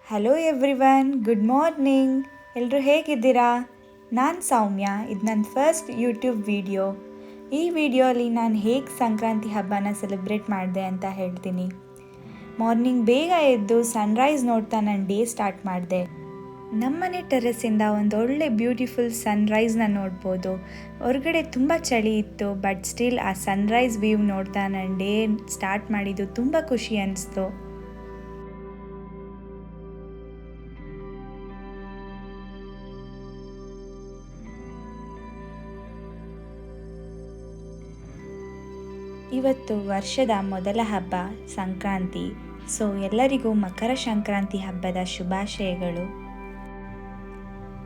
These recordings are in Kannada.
Hello everyone, good morning. ಎಲ್ಲರೂ ಹೇಗಿದ್ದೀರಾ? ನಾನು ಸೌಮ್ಯ. ಇದು ನನ್ನ ಫಸ್ಟ್ ಯೂಟ್ಯೂಬ್ ವಿಡಿಯೋ. ಈ ವಿಡಿಯೋಲಿ ನಾನು ಹೇಗೆ ಸಂಕ್ರಾಂತಿ ಹಬ್ಬನ ಸೆಲೆಬ್ರೇಟ್ ಮಾಡಿದೆ ಅಂತ ಹೇಳ್ತೀನಿ. ಮಾರ್ನಿಂಗ್ ಬೇಗ ಎದ್ದು ಸನ್ರೈಸ್ ನೋಡ್ತಾ ನಾನು ಡೇ ಸ್ಟಾರ್ಟ್ ಮಾಡಿದೆ. ನಮ್ಮನೆ ಟೆರೆಸ್ಸಿಂದ ಒಂದು ಒಳ್ಳೆ ಬ್ಯೂಟಿಫುಲ್ ಸನ್ರೈಸ್ನ ನೋಡ್ಬೋದು. ಹೊರಗಡೆ ತುಂಬ ಚಳಿ ಇತ್ತು, ಬಟ್ ಸ್ಟಿಲ್ ಆ ಸನ್ರೈಸ್ ವ್ಯೂ ನೋಡ್ತಾ ನಾನು ಡೇ ಸ್ಟಾರ್ಟ್ ಮಾಡಿದ್ದು ತುಂಬ ಖುಷಿ ಅನಿಸ್ತು. ಇವತ್ತು ವರ್ಷದ ಮೊದಲ ಹಬ್ಬ ಸಂಕ್ರಾಂತಿ. ಸೊ ಎಲ್ಲರಿಗೂ ಮಕರ ಸಂಕ್ರಾಂತಿ ಹಬ್ಬದ ಶುಭಾಶಯಗಳು.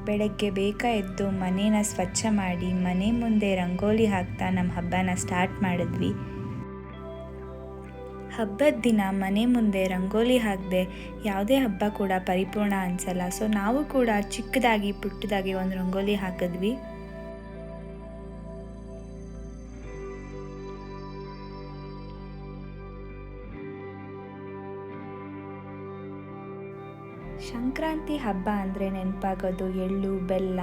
ಬೆಳಗ್ಗೆ ಬೇಗ ಎದ್ದು ಮನೇನ ಸ್ವಚ್ಛ ಮಾಡಿ ಮನೆ ಮುಂದೆ ರಂಗೋಲಿ ಹಾಕ್ತಾ ನಮ್ಮ ಹಬ್ಬನ ಸ್ಟಾರ್ಟ್ ಮಾಡಿದ್ವಿ. ಹಬ್ಬದ ದಿನ ಮನೆ ಮುಂದೆ ರಂಗೋಲಿ ಹಾಕದೆ ಯಾವುದೇ ಹಬ್ಬ ಕೂಡ ಪರಿಪೂರ್ಣ ಅನಿಸಲ್ಲ. ಸೊ ನಾವು ಕೂಡ ಚಿಕ್ಕದಾಗಿ ಪುಟ್ಟದಾಗಿ ಒಂದು ರಂಗೋಲಿ ಹಾಕಿದ್ವಿ. ಸಂಕ್ರಾಂತಿ ಹಬ್ಬ ಅಂದರೆ ನೆನಪಾಗೋದು ಎಳ್ಳು, ಬೆಲ್ಲ,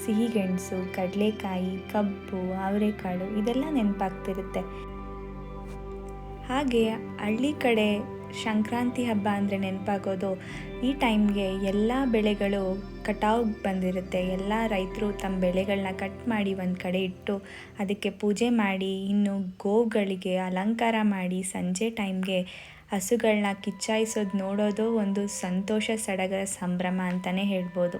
ಸಿಹಿಗೆಣಸು, ಕಡಲೆಕಾಯಿ, ಕಬ್ಬು, ಅವರೆಕಾಳು ಇದೆಲ್ಲ ನೆನಪಾಗ್ತಿರುತ್ತೆ. ಹಾಗೆ ಹಳ್ಳಿ ಕಡೆ ಸಂಕ್ರಾಂತಿ ಹಬ್ಬ ಅಂದರೆ ನೆನಪಾಗೋದು ಈ ಟೈಮ್ಗೆ ಎಲ್ಲ ಬೆಳೆಗಳು ಕಟಾವ್ಗೆ ಬಂದಿರುತ್ತೆ. ಎಲ್ಲ ರೈತರು ತಮ್ಮ ಬೆಳೆಗಳನ್ನ ಕಟ್ ಮಾಡಿ ಒಂದು ಕಡೆ ಇಟ್ಟು ಅದಕ್ಕೆ ಪೂಜೆ ಮಾಡಿ, ಇನ್ನು ಗೋವುಗಳಿಗೆ ಅಲಂಕಾರ ಮಾಡಿ ಸಂಜೆ ಟೈಮ್ಗೆ ಹಸುಗಳನ್ನ ಕಿಚ್ಚಾಯಿಸೋದು ನೋಡೋದು ಒಂದು ಸಂತೋಷ, ಸಡಗರ, ಸಂಭ್ರಮ ಅಂತಲೇ ಹೇಳ್ಬೋದು.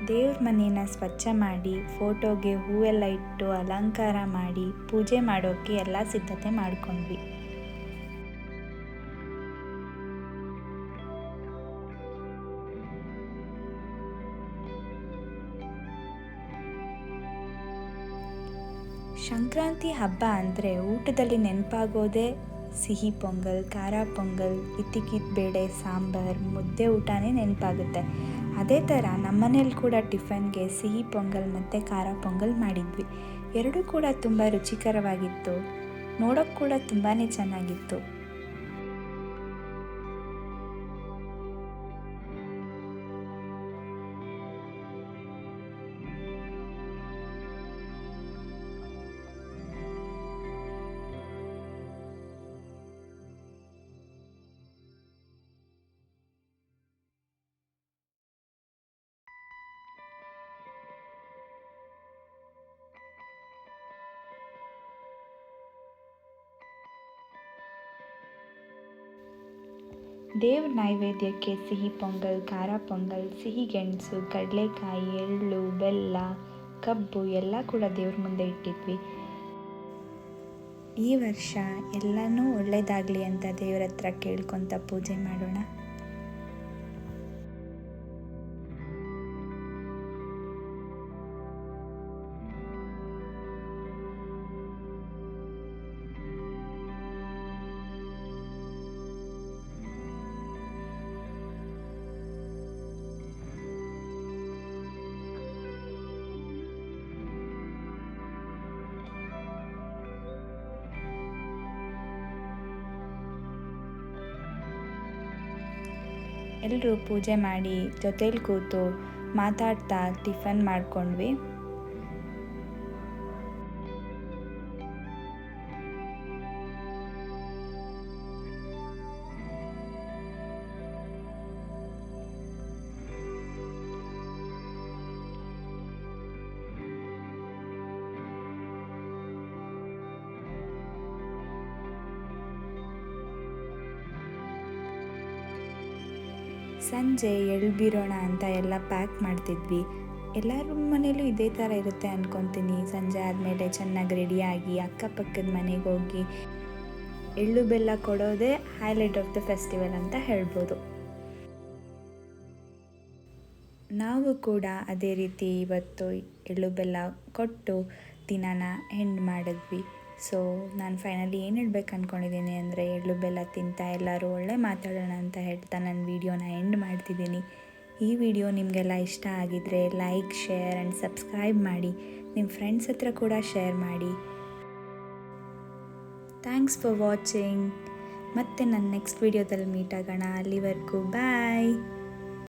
ದೇವ್ರ ಮನೇನ ಸ್ವಚ್ಛ ಮಾಡಿ ಫೋಟೋಗೆ ಹೂವೆಲ್ಲ ಇಟ್ಟು ಅಲಂಕಾರ ಮಾಡಿ ಪೂಜೆ ಮಾಡೋಕ್ಕೆ ಎಲ್ಲ ಸಿದ್ಧತೆ ಮಾಡ್ಕೊಂಡ್ವಿ. ಸಂಕ್ರಾಂತಿ ಹಬ್ಬ ಅಂದರೆ ಊಟದಲ್ಲಿ ನೆನಪಾಗೋದೇ ಸಿಹಿ ಪೊಂಗಲ್, ಖಾರ ಪೊಂಗಲ್, ಇತ್ತಿಕ್ಕಿದ ಬೇಳೆ ಸಾಂಬಾರ್, ಮುದ್ದೆ ಊಟನೇ ನೆನಪಾಗುತ್ತೆ. ಅದೇ ಥರ ನಮ್ಮನೇಲಿ ಕೂಡ ಟಿಫನ್ಗೆ ಸಿಹಿ ಪೊಂಗಲ್ ಮತ್ತು ಖಾರ ಪೊಂಗಲ್ ಮಾಡಿದ್ವಿ. ಎರಡೂ ಕೂಡ ತುಂಬ ರುಚಿಕರವಾಗಿತ್ತು, ನೋಡೋಕ್ಕೆ ಕೂಡ ತುಂಬಾ ಚೆನ್ನಾಗಿತ್ತು. ದೇವ್ರ ನೈವೇದ್ಯಕ್ಕೆ ಸಿಹಿ ಪೊಂಗಲ್, ಖಾರ ಪೊಂಗಲ್, ಸಿಹಿಗೆಣಸು, ಕಡಲೆಕಾಯಿ, ಎಳ್ಳು, ಬೆಲ್ಲ, ಕಬ್ಬು ಎಲ್ಲ ಕೂಡ ದೇವ್ರ ಮುಂದೆ ಇಟ್ಟಿದ್ವಿ. ಈ ವರ್ಷ ಎಲ್ಲನೂ ಒಳ್ಳೆಯದಾಗಲಿ ಅಂತ ದೇವ್ರ ಹತ್ರ ಕೇಳ್ಕೊತ ಪೂಜೆ ಮಾಡೋಣ. ಎಲ್ಲರೂ ಪೂಜೆ ಮಾಡಿ ಜೊತೇಲಿ ಕೂತು ಮಾತಾಡ್ತಾ ಟಿಫನ್ ಮಾಡ್ಕೊಂಡ್ವಿ. ಸಂಜೆ ಎಳ್ಬಿರೋಣ ಅಂತ ಎಲ್ಲ ಪ್ಯಾಕ್ ಮಾಡ್ತಿದ್ವಿ. ಎಲ್ಲರ ಮನೇಲೂ ಇದೇ ಥರ ಇರುತ್ತೆ ಅಂದ್ಕೊತೀನಿ. ಸಂಜೆ ಆದಮೇಲೆ ಚೆನ್ನಾಗಿ ರೆಡಿಯಾಗಿ ಅಕ್ಕಪಕ್ಕದ ಮನೆಗೆ ಹೋಗಿ ಎಳ್ಳು ಬೆಲ್ಲ ಕೊಡೋದೇ ಹೈಲೈಟ್ ಆಫ್ ದ ಫೆಸ್ಟಿವಲ್ ಅಂತ ಹೇಳ್ಬೋದು. ನಾವು ಕೂಡ ಅದೇ ರೀತಿ ಇವತ್ತು ಎಳ್ಳು ಬೆಲ್ಲ ಕೊಟ್ಟು ದಿನಾನ ಎಂಡ್ ಮಾಡಿದ್ವಿ. ಸೊ ನಾನು ಫೈನಲಿ ಏನು ಹೇಳ್ಬೇಕು ಅಂದ್ಕೊಂಡಿದ್ದೀನಿ ಅಂದರೆ, ಎಳ್ಳು ಬೆಲ್ಲ ತಿಂತಾ ಎಲ್ಲರೂ ಒಳ್ಳೆ ಮಾತಾಡೋಣ ಅಂತ ಹೇಳ್ತಾ ನನ್ನ ವೀಡಿಯೋನ ಎಂಡ್ ಮಾಡ್ತಿದ್ದೀನಿ. ಈ ವಿಡಿಯೋ ನಿಮಗೆಲ್ಲ ಇಷ್ಟ ಆಗಿದ್ದರೆ ಲೈಕ್, ಶೇರ್ ಆ್ಯಂಡ್ ಸಬ್ಸ್ಕ್ರೈಬ್ ಮಾಡಿ. ನಿಮ್ಮ ಫ್ರೆಂಡ್ಸ್ ಹತ್ರ ಕೂಡ ಶೇರ್ ಮಾಡಿ. Thanks for watching. ಮತ್ತೆ ನನ್ನ ನೆಕ್ಸ್ಟ್ ವೀಡಿಯೋದಲ್ಲಿ ಮೀಟ್ ಆಗೋಣ. ಅಲ್ಲಿವರೆಗೂ ಬಾಯ್.